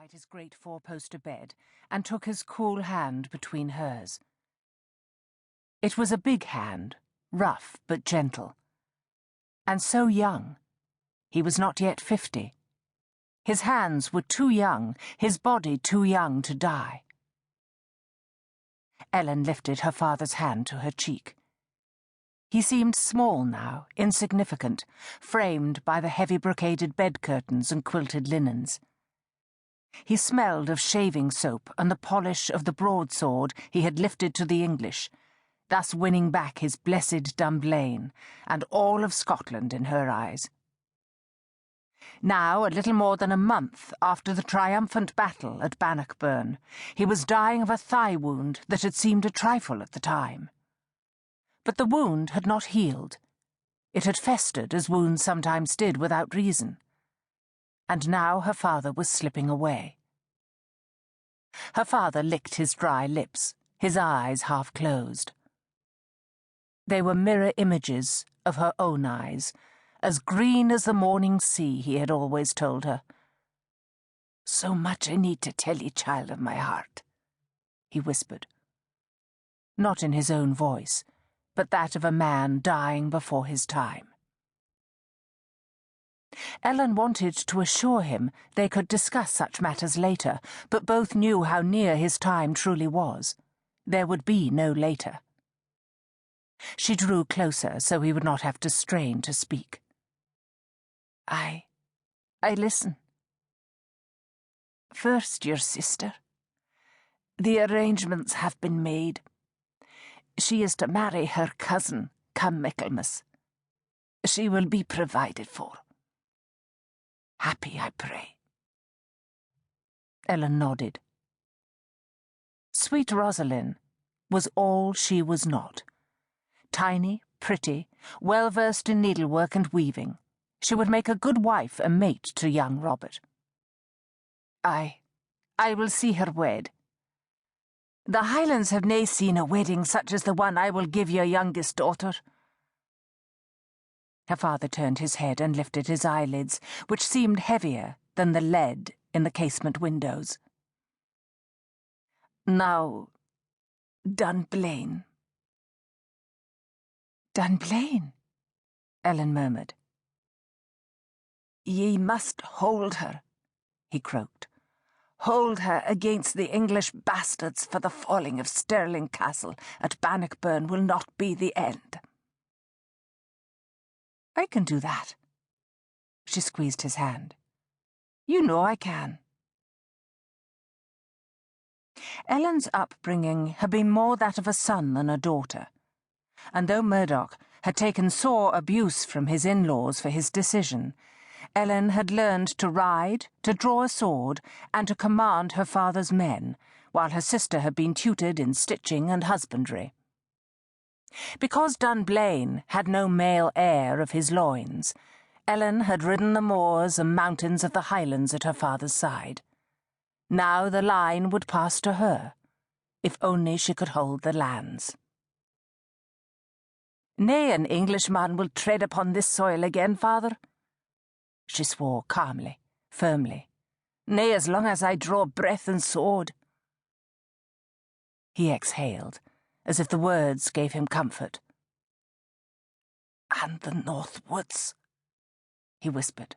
beside his great four-poster bed and took his cool hand between hers. It was a big hand, rough but gentle. And so young. He was not yet 50. His hands were too young, his body too young to die. Ellen lifted her father's hand to her cheek. He seemed small now, insignificant, framed by the heavy brocaded bed curtains and quilted linens. He smelled of shaving soap and the polish of the broadsword he had lifted to the English, thus winning back his blessed Dunblane, and all of Scotland in her eyes. Now, a little more than a month after the triumphant battle at Bannockburn, he was dying of a thigh wound that had seemed a trifle at the time. But the wound had not healed. It had festered, as wounds sometimes did, without reason. And now her father was slipping away. Her father licked his dry lips, his eyes half closed. They were mirror images of her own eyes, as green as the morning sea, he had always told her. "So much I need to tell ye, child of my heart," he whispered. Not in his own voice, but that of a man dying before his time. Ellen wanted to assure him they could discuss such matters later, but both knew how near his time truly was. There would be no later. She drew closer so he would not have to strain to speak. I listen. First, your sister. The arrangements have been made. She is to marry her cousin, come Michaelmas. She will be provided for. Happy, I pray. Ellen nodded. Sweet Rosalind was all she was not. Tiny, pretty, well-versed in needlework and weaving, she would make a good wife and mate to young Robert. I will see her wed. The Highlands have nae seen a wedding such as the one I will give your youngest daughter. Her father turned his head and lifted his eyelids, which seemed heavier than the lead in the casement windows. Now, Dunblane. Dunblane, Ellen murmured. Ye must hold her, he croaked. Hold her against the English bastards, for the falling of Stirling Castle at Bannockburn will not be the end. I can do that. She squeezed his hand. You know I can. Ellen's upbringing had been more that of a son than a daughter, and though Murdoch had taken sore abuse from his in-laws for his decision, Ellen had learned to ride, to draw a sword, and to command her father's men, while her sister had been tutored in stitching and husbandry. Because Dunblane had no male heir of his loins, Ellen had ridden the moors and mountains of the Highlands at her father's side. Now the line would pass to her, if only she could hold the lands. Nay, an Englishman will tread upon this soil again, father. She swore calmly, firmly. Nay, as long as I draw breath and sword. He exhaled, as if the words gave him comfort. And the North Woods, he whispered.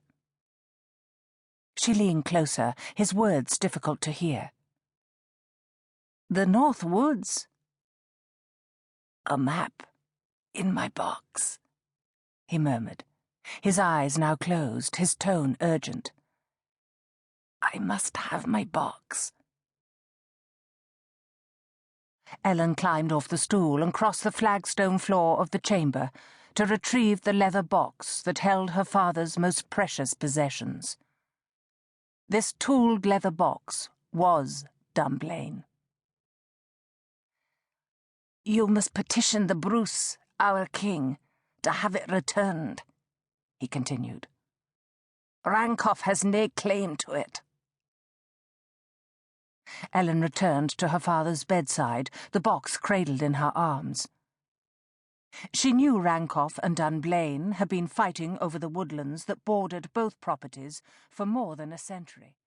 She leaned closer, his words difficult to hear. The North Woods? A map in my box, he murmured, his eyes now closed, his tone urgent. I must have my box. Ellen climbed off the stool and crossed the flagstone floor of the chamber to retrieve the leather box that held her father's most precious possessions. This tooled leather box was Dunblane. You must petition the Bruce, our king, to have it returned, he continued. Rankoff has nae claim to it. Ellen returned to her father's bedside, the box cradled in her arms. She knew Rankoff and Dunblane had been fighting over the woodlands that bordered both properties for more than a century.